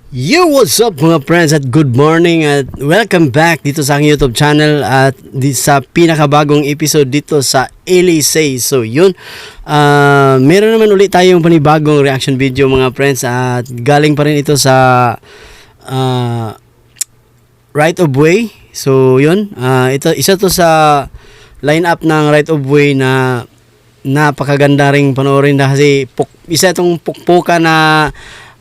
Yo, what's up mga friends at good morning at welcome back dito sa aking YouTube channel at sa pinakabagong episode dito sa Elisay. So yun, meron naman ulit tayong panibagong reaction video mga friends at galing pa rin ito sa Right of Way. So yun, ito, isa to sa lineup ng Right of Way na napakaganda ring panoorin kasi isa itong pukpuka na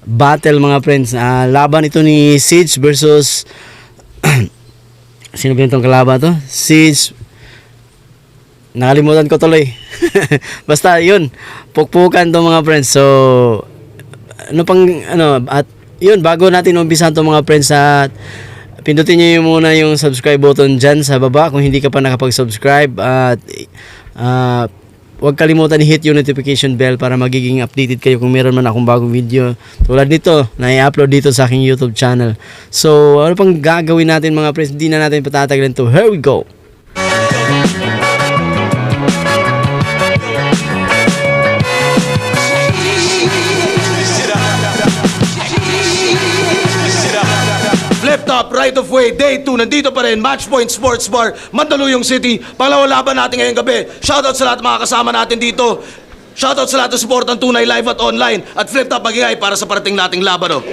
battle mga friends. Laban ito ni Siege versus sino ba itong kalaban to? Siege, nakalimutan ko tuloy. Basta yun, pukpukan to mga friends. So at yun, bago natin umpisan to mga friends, at pindutin nyo muna yung subscribe button dyan sa baba kung hindi ka pa nakapag-subscribe, at huwag kalimutan i-hit yung notification bell para magiging updated kayo kung meron man akong bagong video tulad nito na i-upload dito sa aking YouTube channel. So ano pang gagawin natin mga friends, hindi na natin patatagalin to. Here we go. Flip Top, Right of Way, Day 2, nandito pa rin, Matchpoint Sports Bar, Mandaluyong City. Pangalawang laban natin ngayong gabi. Shoutout sa lahat mga kasama natin dito. Shoutout sa lahat ng support ng Tunay Live at online. At Flip Top magingay para sa parating nating laban. Oh.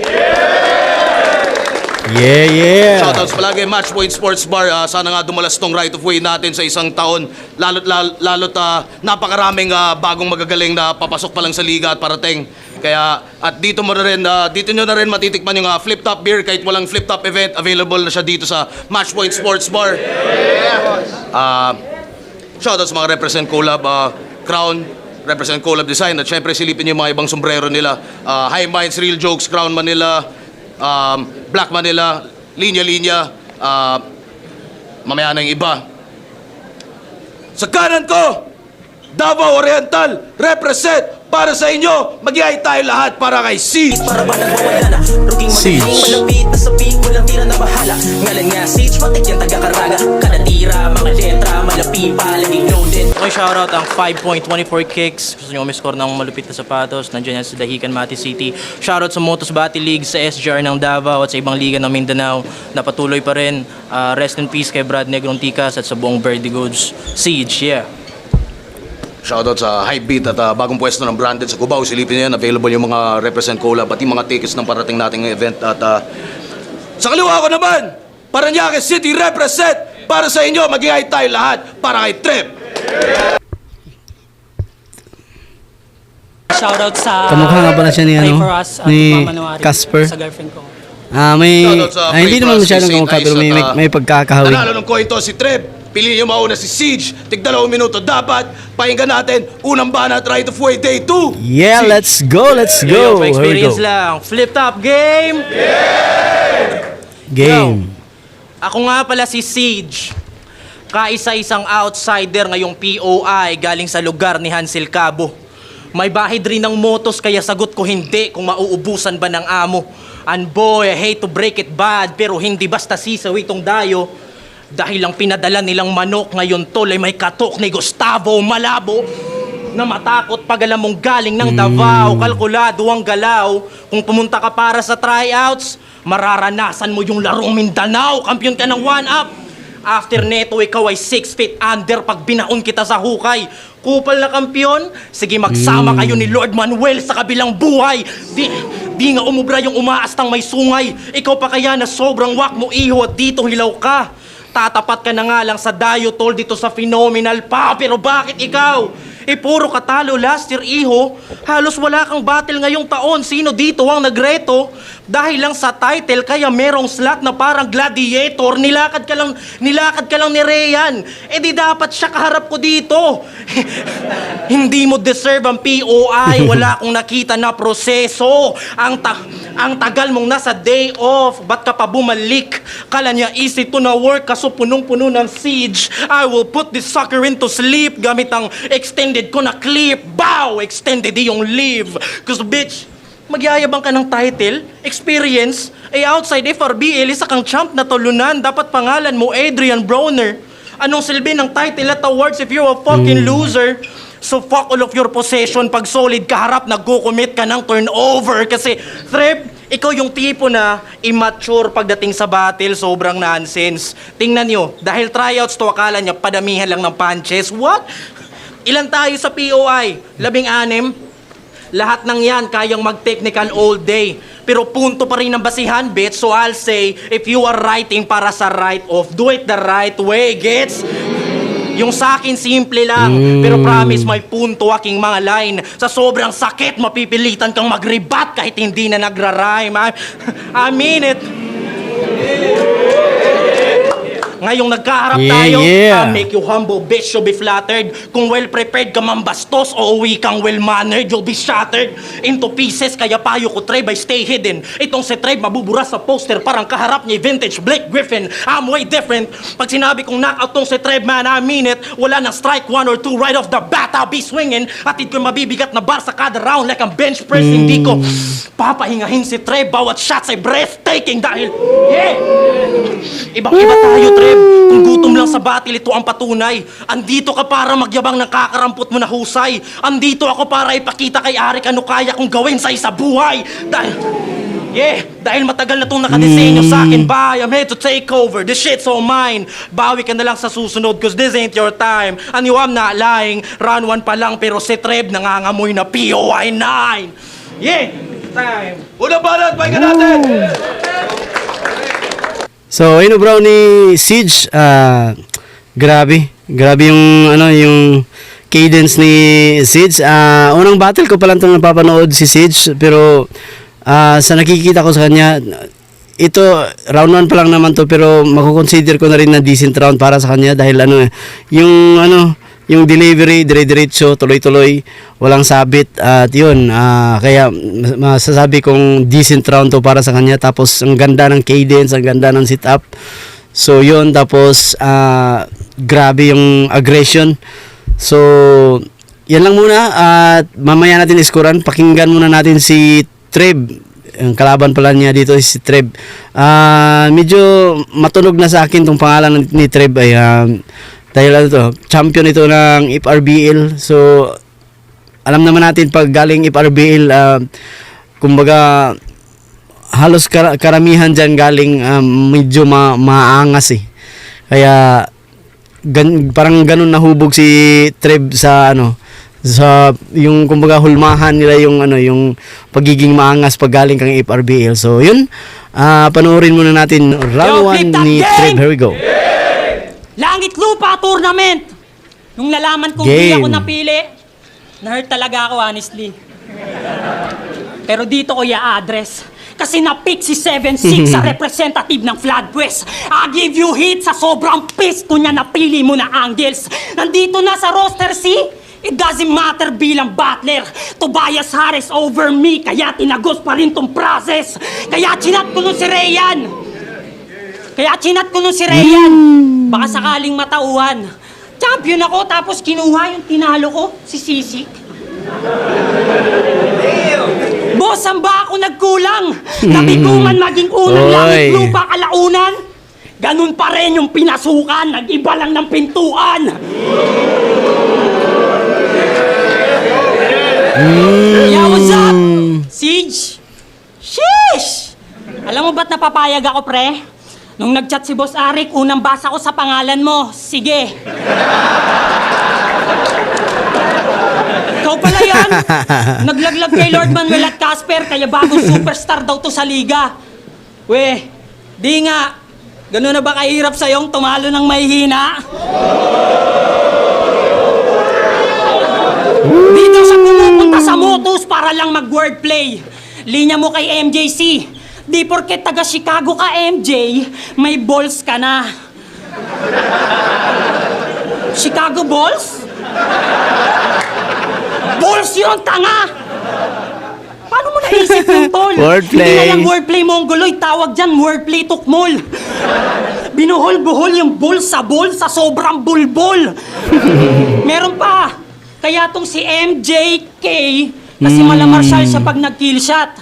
Yeah. Shoutouts palagi, Matchpoint Sports Bar. Sana nga dumalas tong Right of Way natin sa isang taon. Lalo't napakaraming bagong magagaling na papasok pa lang sa liga at parating. Kaya, at dito nyo na rin matitikman yung Flip Top beer kahit walang Flip Top event. Available na siya dito sa Matchpoint Sports Bar. Shoutouts sa mga Represent Collab, Crown, Represent Collab Design. At syempre silipin yung mga ibang sombrero nila. High Minds, Real Jokes, Crown Manila, Black Manila, Linya, mamaya na yung iba. Sa kanan ko, Davao Oriental, represent para sa inyo. Mag-iay tayo lahat para kay Siege. Para ba nagwawala na? Ruging Siege. magaling, malapit na sa peak, walang tira na bahala. Ngalan nga Siege, matik yan taga-Caraga. Kada tira, mga letra, malapi pa, laging loaded. Okay, shoutout ang 5.24 kicks. Gusto nyo umiscore ng malupit na sapatos, nandiyan yan sa Dahican, Mati City. Shoutout sa Motos Battle League, sa SGR ng Davao at sa ibang liga ng Mindanao na patuloy pa rin. Rest in peace kay Brad Negrong Ticas at sa buong Birdie Goods. Siege, yeah. Shoutout sa Hypebeat at bagong pwesto ng Branded sa Cubao. Silipin niyo yan. Available yung mga Represent Collab pati mga tickets ng parating nating event. At sa kaliwa ko naman, Parañaque City represent para sa inyo. Mag-iay tayo lahat para kay Trip. Shoutout sa Kamukha nga pala siya ni, Pray ano, for Us at ni Mama Nuari, Casper. sa girlfriend ko. Shoutout sa Hindi Pray naman for Us, masyadong St. kamukha pero Ice at, may pagkakahawig. Nanalo ng coin to si Trip. Piliin nyo mauna si Siege. Tig 2 minuto dapat. Pakinggan natin. Unang banat, Right of Way, Day 2. Yeah, let's go. Yo, Here we pa-experience go. lang. Flip Top game! Game. Ako nga pala si Siege. Kaisa-isang outsider ngayong POI galing sa lugar ni Hansel Cabo. May bahid rin ng motos kaya sagot ko hindi kung mauubusan ba ng amo. And boy, I hate to break it bad pero hindi basta sisaw itong dayo. Dahil ang pinadala nilang manok ngayon tol ay may katok ni Gustavo Malabo na matakot pag alam mong galing ng Davao. Kalkulado ang galaw. Kung pumunta ka para sa tryouts, mararanasan mo yung larong Mindanao. Kampiyon ka ng 1-up. After neto, ikaw ay 6 feet under pag binaon kita sa hukay. Kupal na kampiyon, sige magsama kayo ni Lord Manuel sa kabilang buhay. Di nga umubra yung umaastang may sungay. Ikaw pa kaya na sobrang wak mo iho at dito hilaw ka. Tatapat ka na nga lang sa dayo tol dito sa phenomenal pa. Pero bakit ikaw? Puro katalo last year iho. Halos wala kang battle ngayong taon. Sino dito ang nagreto? Dahil lang sa title kaya merong slot na parang gladiator. Nilakad ka lang ni Rayan. Di dapat siya kaharap ko dito. Hindi mo deserve ang POI. Wala akong nakita na proseso. Ang tagal mong nasa day off. Ba't ka pa bumalik? Kala niya easy to na work kaso punong-puno ng Siege. I will put this sucker into sleep gamit ang extended ko na clip. Bow! Extended yung live. Cause bitch, magyayabang ka ng title, experience, outside FRBL, isa kang champ na tulunan. Dapat pangalan mo Adrian Broner. Anong silbi ng title at awards if you're a fucking loser? So fuck all of your possession. Pag solid kaharap, nagko-commit ka ng turnover. Kasi, Trip, Ikaw yung tipo na immature pagdating sa battle, sobrang nonsense. Tingnan nyo, dahil tryouts to, akala nyo padamihan lang ng punches. What? Ilan tayo sa POI? 16? Lahat ng yan kayang mag-technical all day. Pero punto pa rin ang basihan, bitch. So I'll say, if you are writing para sa write-off, do it the right way, gets? Yung sa akin, simple lang. Pero promise, may punto aking mga line. Sa sobrang sakit, mapipilitan kang mag-rebat kahit hindi na nagra-rhyme. I mean it. Ngayong nagkaharap tayo, I'll make you humble, bitch, you'll be flattered. Kung well-prepared ka mambastos o uwi kang well-mannered, you'll be shattered into pieces. Kaya payo ko, Treb, I stay hidden. Itong si Treb, mabubura sa poster, parang kaharap niya vintage Blake Griffin. I'm way different. Pag sinabi kong knockout tong si Treb, man, I mean it. Wala nang strike 1 or 2 right off the bat, I'll be swinging. Atid ko mabibigat na bar sa kada round like ang bench press. Hindi ko papahingahin si Treb. Bawat shots ay breathtaking dahil, ibang-iba tayo, Treb. Kung gutom lang sa battle, ito ang patunay. Andito ka para magyabang ng kakarampot mo na husay. Andito ako para ipakita kay Arik ano kaya kong gawin sa isa buhay. Dahil matagal na itong nakadesenyo sa akin, I'm here to take over. This shit's all mine. Bawi ka na lang sa susunod, cause this ain't your time. And you, I'm not lying. Round 1 pa lang, pero si Treb nangangamoy na POI 9. Time. Unang balat, bike natin! So, yun bro ni Siege, grabe yung yung cadence ni Siege. Unang battle ko pa lang itong napapanood si Siege, pero sa nakikita ko sa kanya, ito round 1 pa lang naman to, pero makukonsider ko na rin na decent round para sa kanya dahil yung delivery, dire-diretso, tuloy-tuloy, walang sabit, at yun, kaya masasabi kong decent round to para sa kanya. Tapos ang ganda ng cadence, ang ganda ng sit-up. So yun, tapos grabe yung aggression. So yan lang muna, at mamaya natin iskuran. Pakinggan muna natin si Treb. Ang kalaban pala niya dito is si Treb. Medyo matunog na sa akin tong pangalan ni Treb ay dahil champion ito ng FRBL. So alam naman natin pag galing FRBL, kumbaga halos karamihan dyan galing medyo maangas eh. Kaya parang ganun nahubog si Treb sa sa yung kumbaga hulmahan nila yung pagiging maangas pag galing kang FRBL. So yun, panoorin muna natin round 1 ni Treb. Here we go. Langit Lupa Tournament! Nung nalaman kong di ako napili, na-hurt talaga ako honestly. Pero dito ko i-address. Kasi na-pick si 7-6 sa representative ng Floodwest. I give you hit sa sobrang pisto niya napili mo na angles. Nandito na sa roster si... It doesn't matter bilang battler. Tobias Harris over me, kaya tinagos pa rin tong process. Kaya chinat ko nun si Rayan. Baka sakaling matauhan. Champion ako, tapos kinuha yung tinalo ko, si Sisik. Boss, saan ba ako nagkulang? Nabiguman maging unang langit lupa kalaunan. Ganun pa rin yung pinasukan, nag-iba lang ng pintuan. Yeah, what's up? Siege? Sheesh! Alam mo ba't napapayag ako, pre? Nung nag-chat si Boss Arik, unang basa ko sa pangalan mo. Sige. Ikaw pala yan. Naglaglag kay Lord Manuel at Casper, kaya bagong superstar daw to sa liga. We, di nga. Ganun na ba kahirap sa'yong tumalo ng mahihina? Dito siya pumupunta sa motos para lang mag-wordplay. Linya mo kay MJC. Di porket taga Chicago ka, MJ, may balls ka na. Chicago Bulls? Balls yun, tanga! Paano mo naisip yung tol? Wordplay. Hindi na lang wordplay mongoloid, tawag dyan wordplay tukmol. Binuhol-buhol yung balls sa sobrang bulbol. Meron pa. Kaya tong si MJK, kasi malamarsyal siya pag nag-kill shot.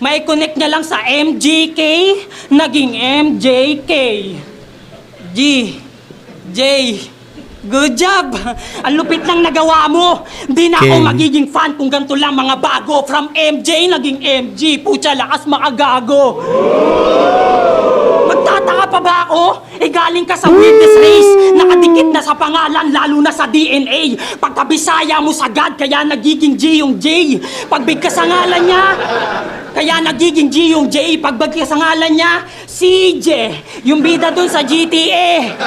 May connect niya lang sa MJK, naging MJK. G, J, Good job! Ang lupit lang nagawa mo. Di na ako King. magiging fan kung ganito lang mga bago. From MJ, naging MG. Pucha, lakas makagago. Magtataka pa ba ako? Galing ka sa witness race. Nakadikit na sa pangalan, lalo na sa DNA. Pagkabisaya mo sagad, kaya nagiging G yung J. Pagbigkas sa ngalan niya, kaya nagiging G yung J. Pagbigkas sa ngalan niya, CJ. Yung bida dun sa GTA.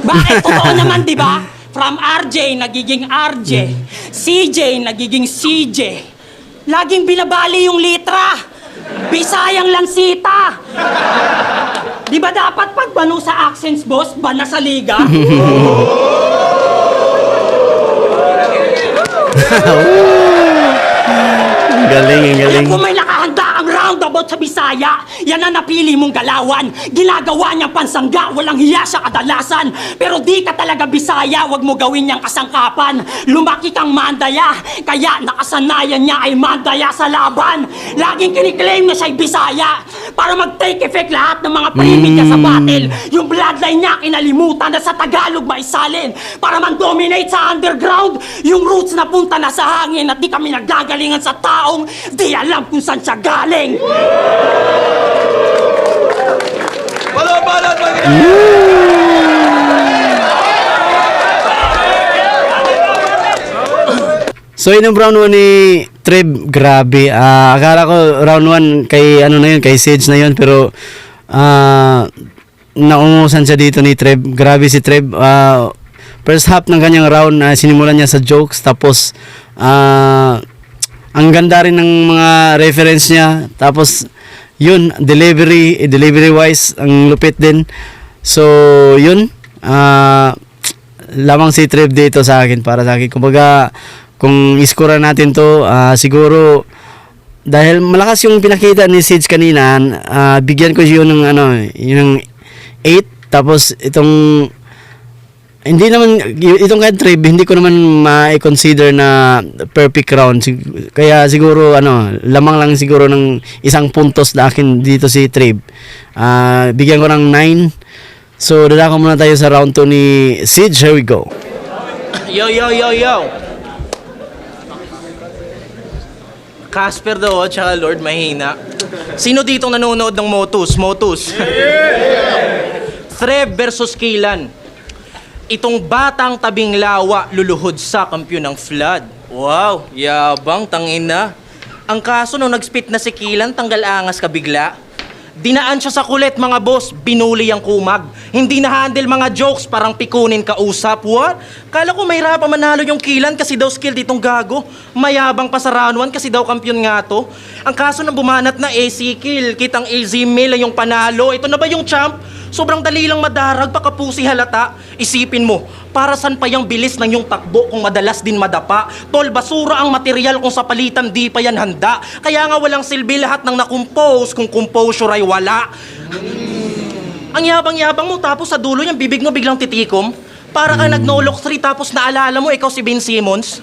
Bakit? Totoo naman, di ba? From RJ, nagiging RJ. CJ, nagiging CJ. Laging binabali yung litra. Bisayang lansita. Di ba dapat pagbano sa accents, boss? Bana sa liga? Ang galing, ang galing. Kung may nakahanda ang roundabout sa Bisaya, yan ang napili mong galawan. Ginagawa niyang pansangga, walang hiya sa kadalasan. Pero di ka talaga Bisaya, wag mo gawin niyang kasangkapan. Lumaki kang mandaya, kaya nakasanayan niya ay mandaya sa laban. Laging kiniklaim na siya'y Bisaya para mag-take effect lahat ng mga primit niya sa battle. Yung bloodline niya kinalimutan na sa Tagalog maisalin para man-dominate sa underground. Yung roots na punta na sa hangin at di kami naggagalingan sa taong di alam kung saan siya galing. Balon! So yun ang round 1 ni Treb, grabe. Akala ko round 1 kay ano na yun, kay Sage na yun, pero naungusan siya dito ni Treb. Grabe si Treb. First half ng kanyang round, sinimulan niya sa jokes, tapos ang ganda rin ng mga reference niya. Tapos yun, delivery wise, ang lupit din. So yun, lamang si Treb dito sa akin, para sa akin. Kumbaga, kung iskura natin to, siguro dahil malakas yung pinakita ni Sage kanina, bigyan ko yun ng yung 8. Tapos itong hindi naman, itong kay Treb, hindi ko naman ma-consider na perfect round. Kaya siguro lamang lang siguro ng isang puntos na akin dito si Treb. Bigyan ko ng 9. So dadako muna tayo sa round 2 ni Sage. Here we go. Yo! Casper daw, tsaka Lord mahina. Sino ditong nanonood ng Motus? Treb versus Kilan. Itong batang tabing lawa luluhod sa kampyon ng flood. Wow, yabang, tangina. Ang kaso nung nag-spit na si Kilan, tanggal angas ka bigla. Dinaan siya sa kulit, mga boss, binuli ang kumag. Hindi na-handle mga jokes, parang pikunin ka usap. What? Kala ko mahirapan manalo yung Kilan kasi daw skill ditong gago. Mayabang pa sa round 1 kasi daw kampyon nga to. Ang kaso nang bumanat na AC kill, kitang easy meal yung panalo. Ito na ba yung champ? Sobrang dali lang madarag, pakapusi halata. Isipin mo, para saan pa yung bilis ng yung takbo kung madalas din madapa? Tol, basura ang material kung sa palitan di pa yan handa. Kaya nga walang silbi lahat ng nakompose kung composure ay wala. Ang yabang-yabang mo tapos sa dulo yung bibig mo biglang titikom. Para ka nag-nolok 3 tapos naalala mo ikaw si Ben Simmons.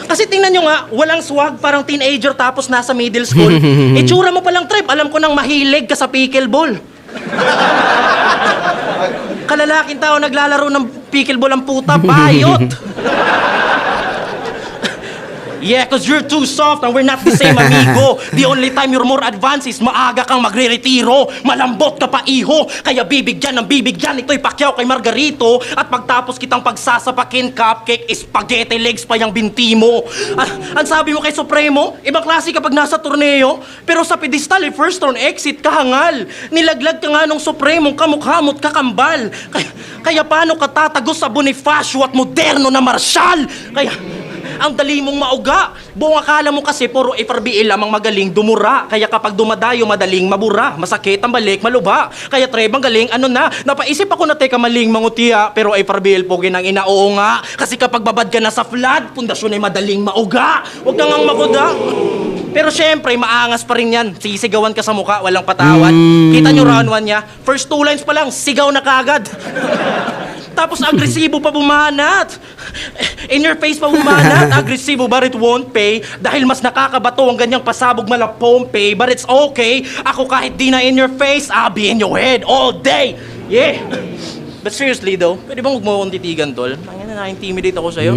Kasi tingnan nyo nga, walang swag, parang teenager tapos nasa middle school. Itsura mo palang Trip, alam ko nang mahilig ka sa pickleball. Kalalaking tao naglalaro ng pickleball ang puta, bayot. Yeah, cause you're too soft and we're not the same, amigo. The only time you're more advanced is maaga kang magre-retiro. Malambot ka pa, iho. Kaya bibigyan ng bibigyan. Ito'y Pacquiao kay Margarito. At pagtapos kitang pagsasapakin, cupcake, spaghetti legs pa yung binti mo. Ang sabi mo kay Supremo, ibang klase kapag nasa torneo. Pero sa pedestal, first round exit, kahangal. Nilaglag ka nga nung Supremo, kamukha mo't kakambal. Kaya paano ka tatagos sa Bonifacio at moderno na marsyal? Kaya ang dali mong mauga. Buong akala mo kasi puro FRBL lamang magaling dumura. Kaya kapag dumadayo madaling mabura. Masakit ang balik, maluba. Kaya Trebang galing, napaisip ako na teka maling mangutya. Pero FRBL po ginang ina, oo nga. Kasi kapag babad ka na sa flood, pundasyon ay madaling mauga. Huwag kang ang makuda. Pero syempre, maangas pa rin yan. Sisigawan ka sa mukha, walang patawad. Kita nyo round 1 niya, first 2 lines pa lang, sigaw na kagad. Tapos agresibo pa bumanat. In your face pa bumanat, agresibo but it won't pay. Dahil mas nakakabato ang ganyang pasabog mala Pompey. But it's okay, ako kahit di na in your face, I'll be in your head all day. Yeah. But seriously though, pwede bang huwag mo akong titigan, tol? Ang na-intimidate ako sa'yo.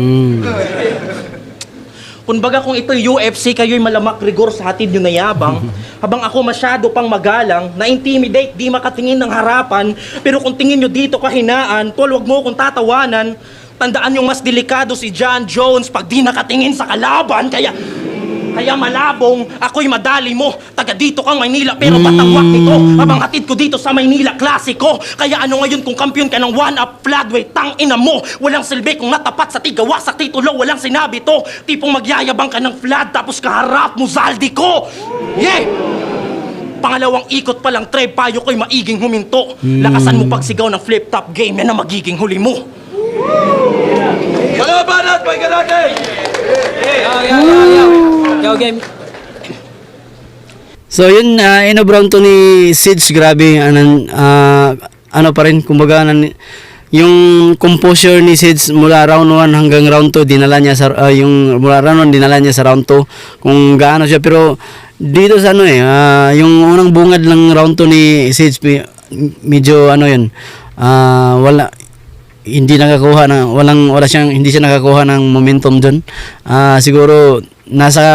Kumbaga kung ito'y UFC, kayo'y malamak rigor sa hatid nyo na yabang, habang ako masyado pang magalang, na-intimidate, di makatingin ng harapan, pero kung tingin nyo dito kahinaan, tol, wag mo akong tatawanan. Tandaan yung mas delikado si John Jones pag di nakatingin sa kalaban, kaya malabong, ako'y madali mo. Taga dito kang Maynila, pero patawak nito. Habang hatid ko dito sa Maynila, klasiko. Kaya ano ngayon kung kampiyon ka ng one-up floodway, tang ina mo. Walang silbi kung natapat sa tigawasak titulo, walang sinabi to. Tipong magyayabang ka ng flood, tapos kaharap mo Zaldi ko. Yeah! Pangalawang ikot pa lang, Trev, payo ko'y maiging huminto. Lakasan mo pagsigaw ng flip-top game, yan ang magiging huli mo. Kalaban at pahinga natin! Yo, game. So yun, inobrown to ni Sids, grabe, ano pa rin, kumbaga, yung composure ni Sids mula round 1 hanggang round 2, dinala niya sa, mula round 1, dinala niya sa round 2, kung gaano siya, pero dito sa yung unang bungad ng round 2 ni Sids, medyo wala, hindi nakakuha ng hindi siya nakakuha ng momentum doon. Siguro nasa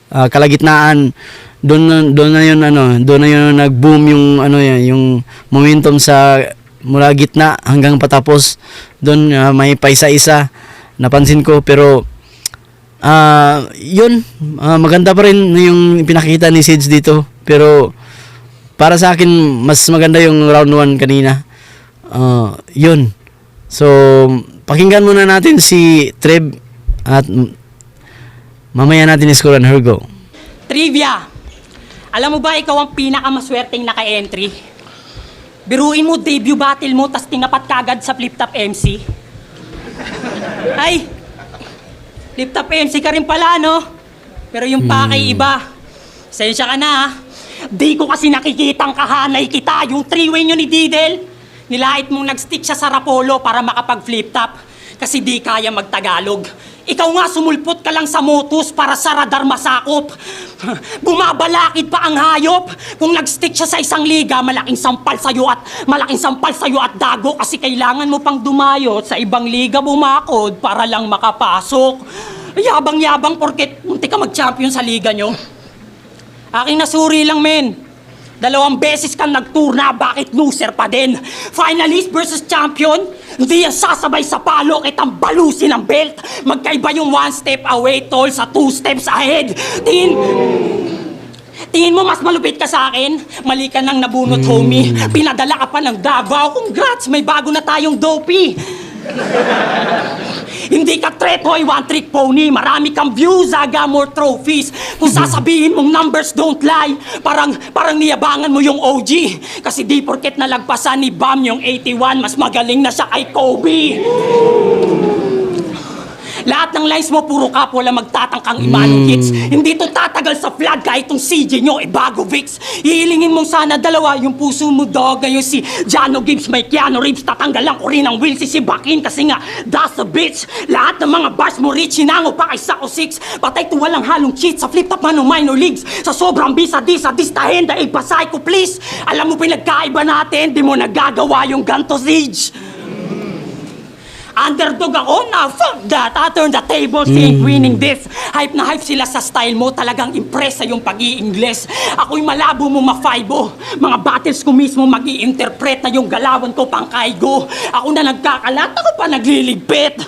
kalagitnaan doon na yun nag-boom yung momentum sa mula gitna hanggang patapos. Doon may paisa-isa napansin ko, pero yun, maganda pa rin yung pinakita ni Sids dito, pero para sa akin mas maganda yung round 1 kanina. Yun. So, pakinggan muna natin si Trev at mamaya natin iskuran her go. Trivia! Alam mo ba ikaw ang pinakamaswerteng naka-entry? Biruin mo debut battle mo tas tinapat kagad sa flip-top MC. Ay! Flip-top MC ka rin pala, no? Pero yung pakay iba. Sensya ka na, ha? Di ko kasi nakikitang kahanay kita yung three-way nyo ni Didel. Nilait mong nag-stick siya sa Rapolo para makapag-flip-top kasi di kaya magtagalog. Ikaw nga sumulpot ka lang sa motus para sa radar masakop. Bumabalakid pa ang hayop. Kung nag-stick siya sa isang liga, malaking sampal sa'yo at dago kasi kailangan mo pang dumayot sa ibang liga bumakod para lang makapasok. Yabang-yabang porket munti ka mag-champion sa liga nyo. Aking nasuri lang, men. 2 beses kang nagturna, bakit loser pa din? Finalist versus champion, hindi yan sasabay sa palo, kitang balusin ang belt. Magkaiba yung 1 step away, tol, sa 2 steps ahead. Tingin mo mas malupit ka sa akin? Mali ka nang nabunot, homie. Pinadala ka pa ng Davao. Congrats, may bago na tayong dopey. Hindi ka tretoy, one-trick pony. Marami kang views, aga more trophies. Kung sasabihin mong numbers don't lie, parang niyabangan mo yung OG. Kasi di porket nalagpasan ni Bam yung 81, mas magaling na siya kay Kobe. Lahat ng lines mo, puro cap, wala magtatangkang imanong hits. Hindi to tatagal sa flood kahit tong CJ nyo, bago Vicks. Hihilingin mong sana 2, yung puso mo, dog. Ngayon si Jano Gibbs, may Keanu Reeves, tatanggalan ko rin ang wheels si Bakin kasi nga, that's a bitch. Lahat ng mga bars mo, rich, hinango pa kay Sako 6. Patay to walang halong cheat sa flip-top man ng minor leagues. Sa sobrang bisa, distahin, dahil pasay ko, please. Alam mo pinagkaiba natin, di mo nagagawa yung ganto, Siege. Underdog ako na, fuck that. I turn the table, she ain't winning this. Hype na hype sila sa style mo, talagang impress sa yung pag-i-Ingles. Ako'y malabo mo mafaibo. Mga battles ko mismo mag-i-interpret na yung galawan ko pang kaigo. Ako na nagkakalat, ako pa nagliligpit.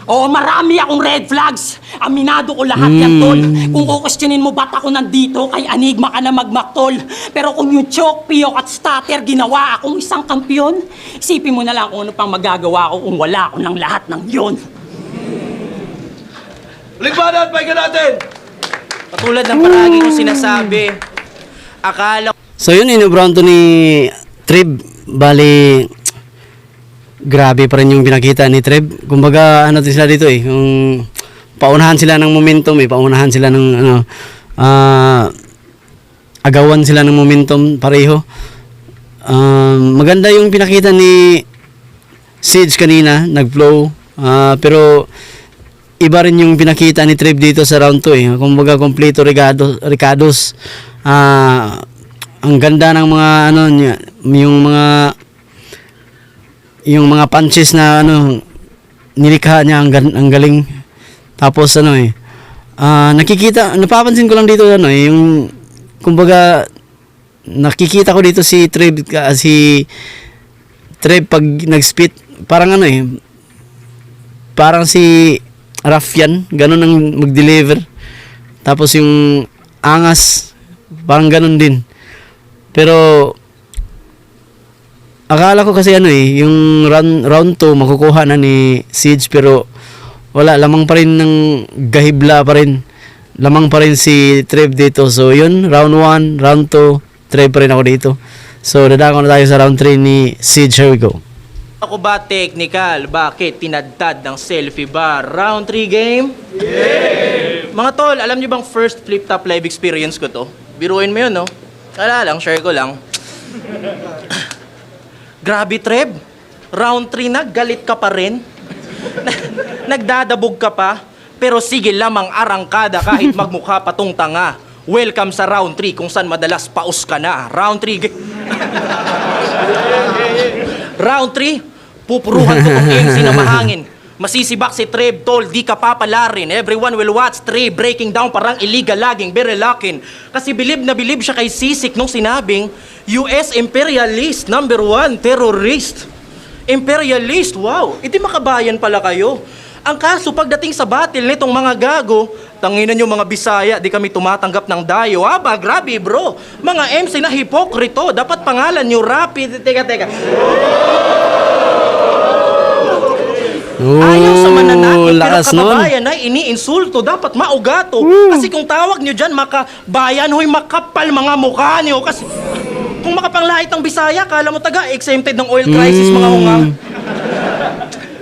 Oo, marami akong red flags. Aminado ko lahat yan, tol. Kung kukwestiyonin mo ba't ako nandito, kay Enigma ka na magmaktol. Pero kung yung choke, piyok at stutter, ginawa akong isang kampiyon, isipin mo na lang kung ano pang magagawa ko kung wala ako ng lahat ng yun. Ligbanan, pahinga natin! Patulad ng palagi kong sinasabi, akala So yun, inobrown to ni Trev, bali grabe pa rin yung pinakita ni Trev. Kumbaga, sila dito yung paunahan sila ng momentum, paunahan sila ng agawan sila ng momentum pareho. Maganda yung pinakita ni Siege kanina, nag-flow. Pero iba rin yung pinakita ni Trev dito sa round 2 eh. Kumbaga kompleto Ricardos. Ang ganda ng mga ano niya, yung mga punches na ano nilikha niya, ang galing. Tapos ano eh, napapansin ko lang dito ano eh, yung kumbaga nakikita ko dito si Trev pag nag-spit, parang ano eh, parang si Raffian, ganun ang mag-deliver. Tapos yung angas, parang ganun din. Pero akala ko kasi ano eh, yung round 2 makukuha na ni Siege, pero wala, lamang pa rin ng gahibla pa rin. Lamang pa rin si Trev dito. So yun, round 1, round 2, Trev pa rin ako dito. So dadako na tayo sa round 3 ni Siege. Here we go. Ako ba technical? Bakit tinadtad ng selfie bar? Round 3 game? Yeah! Mga tol, alam niyo bang first flip-top live experience ko to? Biruin mo yun, no? Wala lang, share ko lang. Grabe, Trev. Round 3 na, galit ka pa rin. Nagdadabog ka pa. Pero sige lamang arangkada kahit magmukha pa tong tanga. Welcome sa round 3 kung saan madalas paus ka na. Round 3. Round 3, pupuruhan ko tong MC na mahangin. Masisibak si Trev, tol, di ka papalarin. Everyone will watch Trev breaking down parang illegal laging berelakin. Kasi bilib na bilib siya kay Sisik nung sinabing US imperialist, number 1, terrorist. Imperialist, wow, iti makabayan pala kayo. Ang kaso pagdating sa battle nitong mga gago, tanginan nyo mga Bisaya, di kami tumatanggap ng dayo. Aba, grabe bro, mga MC na hipokrito, dapat pangalan nyo Rapid. Teka. Ayaw sa mananakit, pero kababayan na iniinsulto, dapat maugato. Kasi kung tawag nyo dyan, makabayan, hoy makapal mga mukha nyo. Kasi kung makapanglait ang Bisaya, kala mo taga-exempted ng oil crisis mga hunga.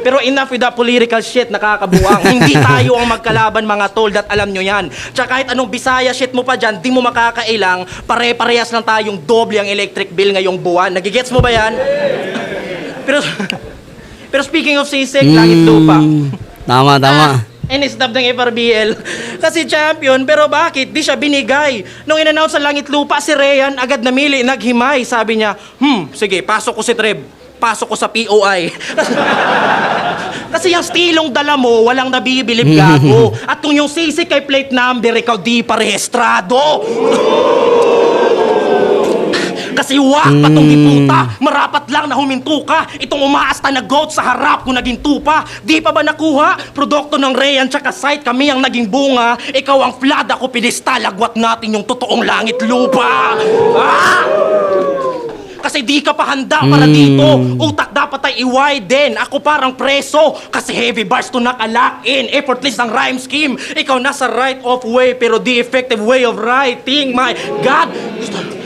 Pero enough with that political shit, nakakabuang. Hindi tayo ang magkalaban mga tol, that alam nyo yan. Tsaka kahit anong Bisaya shit mo pa dyan, di mo makakailang, pare-parehas lang tayong doble ang electric bill ngayong buwan. Nagigets mo ba yan? Pero speaking of sisig, langit lupa. Tama. Inistab ng FRBL. Kasi champion, pero bakit? Di siya binigay. Nung in-announce sa langit lupa, si Ryan agad namili, naghimay. Sabi niya, sige, pasok ko si Trev. Pasok ko sa POI. Kasi yung stilong dala mo, walang nabibilib gago. At kung yung sisig kay plate number, ikaw di pa rehistrado. Kasi wak patong diputa, marapat lang na huminto ka. Itong umaasta na goat sa harap ko naging tupa. Di pa ba nakuha? Produkto ng Rayan tsaka site, kami ang naging bunga. Ikaw ang flood, ako pedestal. Agwat natin yung totoong langit lupa. Kasi di ka pa handa para dito. Utak dapat ay i-widen. Ako parang preso. Kasi heavy bars to nakalock in. Effortless ang rhyme scheme. Ikaw nasa right of way pero di effective way of writing. My God!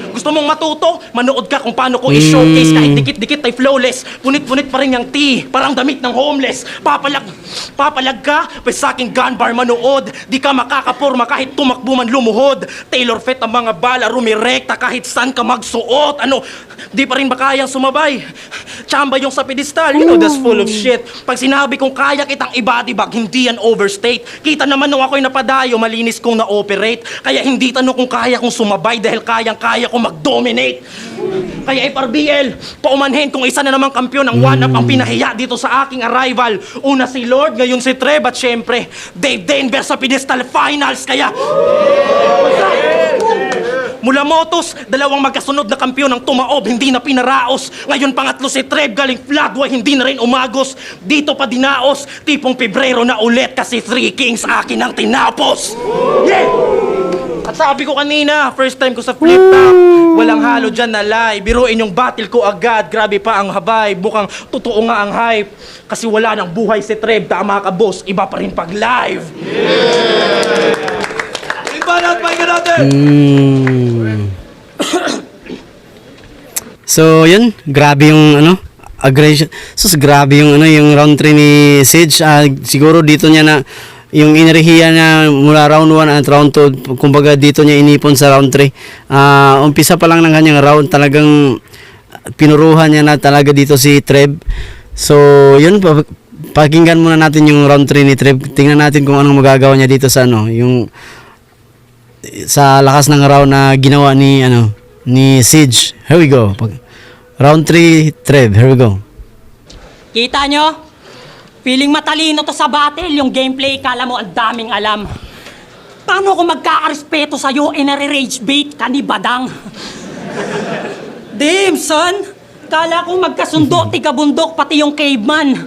Gusto mong matuto? Manood ka kung paano ko i-showcase. Kahit dikit-dikit ay flawless. Punit-punit pa rin yung tea. Parang damit ng homeless. Papalag ka? Pwes sa aking gun bar manood. Di ka makakaporma kahit tumakbo man lumuhod. Tailor fit ang mga bala. Rumirekta kahit saan ka magsuot. Ano? Di pa rin ba kayang sumabay? Chamba yung sa pedestal. You know that's full of shit. Pag sinabi kong kaya kitang i-bodybag, hindi yan overstate. Kita naman nung ako'y napadayo, malinis kong na-operate. Kaya hindi tanong kung kaya kong sumabay dahil kayang-kaya kong mag-dominate. Kaya FRBL, paumanhin kung isa na namang kampiyon ng one-up ang pinahiya dito sa aking arrival. Una si Lord, ngayon si Trev at syempre, Dave Denver sa pedestal finals. Kaya... Mula Motos, dalawang magkasunod na kampiyon ng tumaob, hindi na pinaraos. Ngayon pangatlo si Trev, galing Floodway, hindi na rin umagos. Dito pa dinaos, tipong Pebrero na ulit kasi 3 Kings akin ang tinapos. Yeah! At sabi ko kanina, first time ko sa flip top, walang halo dyan na lie. Biruin yung battle ko agad, grabe pa ang habay. Bukang totoo nga ang hype. Kasi wala nang buhay si Trev, tama ka boss, iba pa rin pag live. Yeah! So, yun, grabe yung aggression. So, grabe yung yung round 3 ni Siege. Siguro dito niya na yung enerhiya niya mula round 1 at round 2, kumbaga dito niya inipon sa round 3. Umpisa pa lang ng kanyang round, talagang pinuruhan niya na talaga dito si Trev. So, yun, pakinggan muna natin yung round 3 ni Trev. Tingnan natin kung anong magagawa niya dito sa ano, yung sa lakas ng round na ginawa ni ano, ni Siege. Here we go. Round 3, Trev. Here we go. Kita nyo? Feeling matalino to sa battle. Yung gameplay, kala mo ang daming alam. Paano ako magkakarespeto sa'yo e nare-rage bait ka ni Badang? Damn, son! Kala ko magkasundo, tigabundok, pati yung caveman.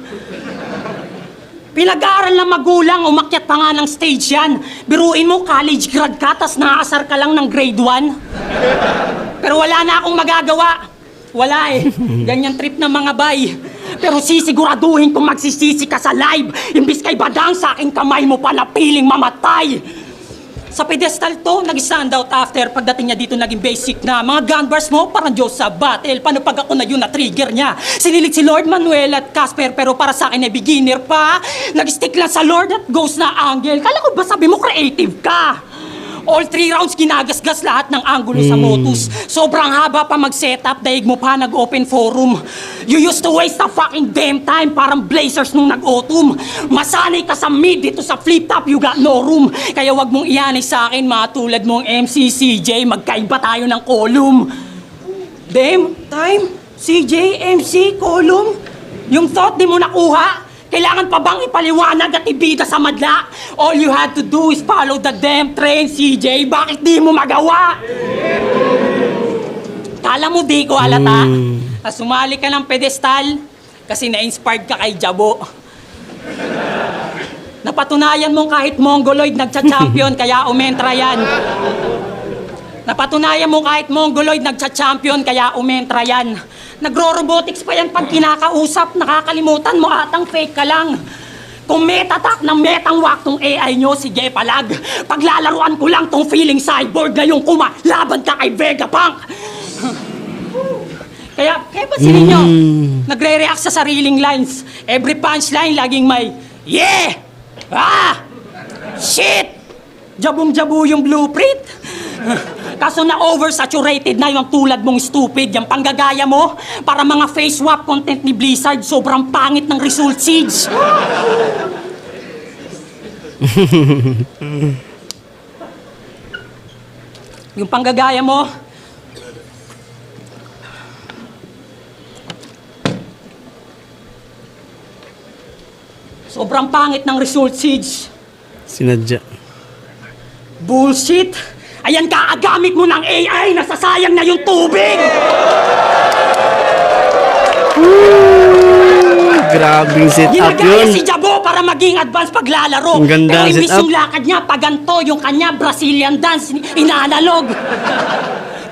Pinag-aaral ng magulang, umakyat pa nga ng stage yan. Biruin mo, college grad ka, tas naaasar ka lang ng grade 1. Pero wala na akong magagawa. Wala eh. Ganyan trip ng mga bay. Pero sisiguraduhin kung magsisisi ka sa live. Imbis kay Badang, sa aking kamay mo pa na piling mamatay. Sa pedestal to, nag-stand out after pagdating niya dito naging basic na. Mga gun bars mo, parang Diyos sa battle. Paano pag ako na yun na-trigger niya? Sinilit si Lord Manuel at Casper, pero para sa akin ay beginner pa. Nag-stick lang sa Lord at Ghost na Angel. Kala ko ba sabi mo creative ka? All 3 rounds ginagasgas lahat ng angulo sa Motus. Sobrang haba pa mag-setup, daig mo pa nag-open forum. You used to waste the fucking damn time parang Blazers nung nag-autumn. Masanay ka sa mid, dito sa flip-top you got no room. Kaya wag mong iyanay sa akin mga tulad mong MC, CJ, magkaiba tayo ng column. Damn time, CJ, MC, column. Yung thought di mo nakuha. Kailangan pa bang ipaliwanag at ibida sa madla? All you had to do is follow the damn train, CJ. Bakit di mo magawa? Kala mo di ko halata? Sumali ka ng pedestal kasi na-inspired ka kay Jabo. Napatunayan mong kahit Mongoloid nagcha-champion kaya umentra yan. Napatunayan mo kahit Mongoloid nagcha-champion kaya umentra yan. Nagro-robotics pa yan pag kinakausap, nakakalimutan mo atang fake ka lang. Kung metatak ng metang wak tong AI nyo, sige palag. Paglalaruan ko lang tong feeling cyborg ngayong laban ka kay Vegapunk. Kaya pansinin nyo, nagre-react sa sariling lines. Every punchline laging may, yeah! Ah! Shit! Jabong-jabo yung blueprint. Kaso na oversaturated na yung tulad mong stupid, yung panggagaya mo para mga face swap content ni Blizzard, sobrang pangit ng result, Siege. Yung panggagaya mo, sobrang pangit ng result, Siege. Sinadya. Bullshit! Ayan kaagamit mo ng AI, nasasayang na yung tubig! Grabing setup Ginagaya yun. si Jabo para maging advance paglalaro. Ang ganda Pero ng imbis setup. yung lakad niya, paganto, yung kanya Brazilian dance, inaalog.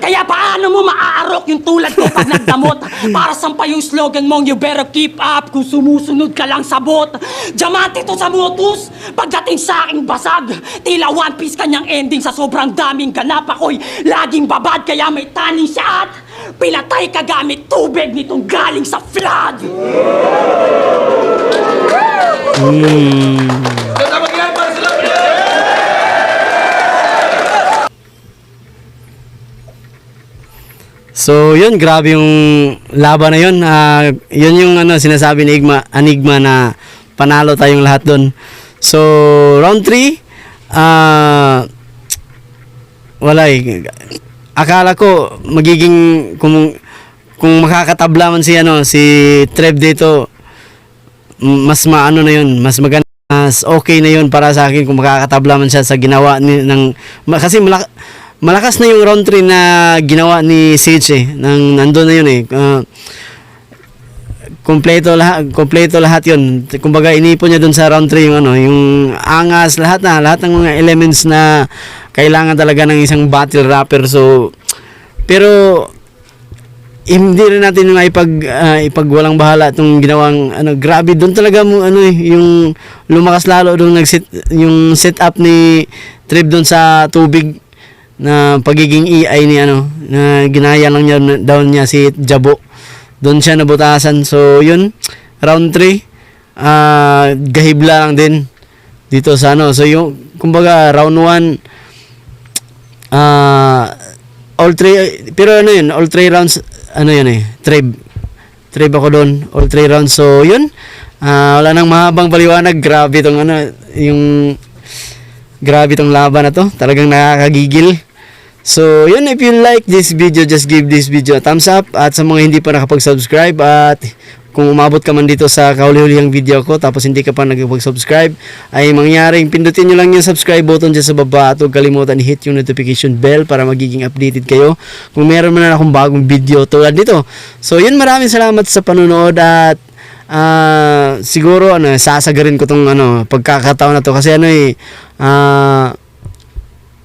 Kaya paano mo maaarok yung tulad ko pag nagdamot? Para sampa yung slogan mong you better keep up kung sumusunod ka lang sa bot. Diamante to sa Motus. Pagdating sa aking basag, tila One Piece kanyang ending sa sobrang daming ganap ako'y laging babad kaya may taning siya at pinatay ka gamit tubig nitong galing sa flood. Ganda mag-yan para sila. So, yun, grabe yung laban na yun. Yun yung ano, sinasabi ni Enigma na panalo tayong lahat doon. So, round 3, wala eh. Akala ko magiging kung makakatabla man si Trev dito, mas maano na yun, mas maganda, mas okay na yun para sa akin kung makakatabla man siya sa ginawa kasi malakas na yung round 3 na ginawa ni Siege eh. Nandun na yun eh. Kompleto lahat yun. Kumbaga inipon niya dun sa round 3 yung yung angas, lahat ng mga elements na kailangan talaga ng isang battle rapper. So, pero hindi rin natin ipagwalang bahala itong ginawang grabe doon talaga mo yung lumakas lalo doon yung setup ni Trev doon sa tubig na pagiging EI ni na ginaya lang niya si Jabo. Doon siya nabutasan. So yun, round 3 gahibla lang din dito sa so yung kumbaga round 1 all 3 pero all 3 rounds Trev Trip ako doon, all 3 rounds. So, yun. Wala nang mahabang paliwanag. Grabe tong grabe tong laban na to. Talagang nakakagigil. So, yun, if you like this video, just give this video a thumbs up. At sa mga hindi pa nakapag-subscribe, at kung umabot ka man dito sa kahuli-hulihang video ko, tapos hindi ka pa nagpag-subscribe, ay mangyaring pindutin nyo lang yung subscribe button dyan sa baba, at huwag kalimutan i-hit yung notification bell para magiging updated kayo kung meron man akong bagong video tulad nito. So, yun, maraming salamat sa panunood, at siguro, sasagarin ko tong pagkakataon na to, kasi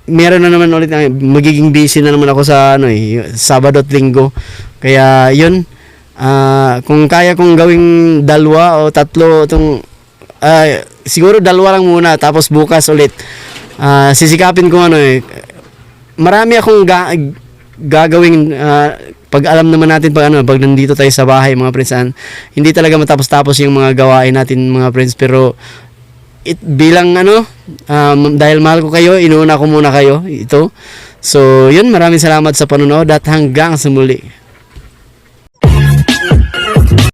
meron na naman ulit, magiging busy na naman ako sa Sabado at Linggo. Kaya yun, kung kaya kong gawing 2 o 3 itong siguro 2 lang muna, tapos bukas ulit sisikapin ko marami akong gagawing pag alam naman natin pag nandito tayo sa bahay mga friends, hindi talaga matapos-tapos yung mga gawain natin mga friends, pero bilang dahil mahal ko kayo, inuuna ko muna kayo ito. So yun, maraming salamat sa panonood, at hanggang sa muli.